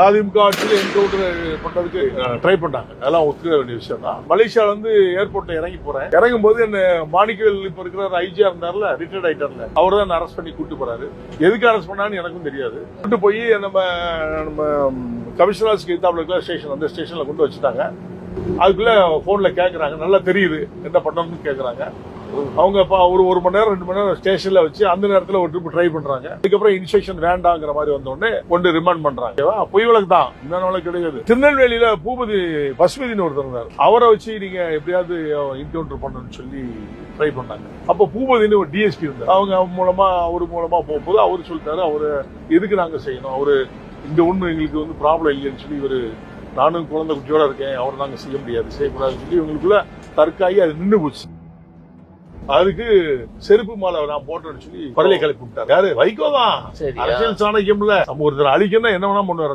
அதிமுக ஆட்சியில் என்கவுண்டர் பண்றதுக்கு ட்ரை பண்ணாங்க. அதெல்லாம் ஒத்துக்க வேண்டிய விஷயம் தான். மலேசியால இருந்து ஏர்போர்ட்ல இறங்கி போறேன். இறங்கும் போது என்ன மாணிக்கவேல் இப்ப இருக்கிற ஐஜியா இருந்தார்ல, ரிட்டையர்ட் ஆயிட்டார்ல, அவர் தான் அரெஸ்ட் பண்ணி கூட்டு போறாரு. எதுக்கு அரெஸ்ட் பண்ணான்னு எனக்கும் தெரியாது. கூட்டு போய் நம்ம கமிஷனர் ஆஃபீஸ்க்கு எதிர்த்தாப்புல இருக்கிற ஸ்டேஷன், அந்த ஸ்டேஷன்ல கொண்டு வச்சுட்டாங்க. அதுக்குள்ள போன்ல கேக்குறாங்க, நல்லா தெரியுது என்ன பண்ணணும்னு கேக்குறாங்க. அவங்க ஒரு மணி நேரம் 2 மணி நேரம் ஸ்டேஷன்ல வச்சு அந்த நேரத்துல ஒரு ட்ரிப் ட்ரை பண்றாங்க. அதுக்கப்புறம் இன்ஸ்ட்ரக்ஷன் வேண்டாங்கிற மாதிரி வந்தோடனே கொண்டு ரிமாண்ட் பண்றாங்க. பொய் வழக்கு தான், இந்த வழக்கு கிடையாது. திருநெல்வேலியில பூபதி பசுமதினு ஒருத்தர் இருந்தார். அவரை வச்சு நீங்க எப்படியாவது என்கவுண்டர் பண்ணணும்னு சொல்லி ட்ரை பண்ணாங்க. அப்ப பூபதினு ஒரு டிஎஸ்பி இருந்தார். அவங்க மூலமா போகும்போது அவரு சொல்லிட்டாரு, அவரு எதுக்கு நாங்க செய்யணும், அவரு இந்த ஒண்ணு எங்களுக்கு வந்து ப்ராப்ளம் இல்லைன்னு சொல்லி இவரு, நானும் குழந்தை குட்டியோட இருக்கேன், அவரை நாங்க செய்ய முடியாது, செய்யக்கூடாதுன்னு சொல்லி இவங்களுக்குள்ள தற்காயி அது நின்று போச்சு. அதுக்கு செருப்பு மாலை நான் போட்டேன்னு சொல்லி பரலை கிளப்பி விட்டாரு. யாரு? வைகோ தான். அரசியல் சாணக்கியம்ல ஒருத்தர் அழிக்கணும் என்ன வேணா பண்ணுவார்.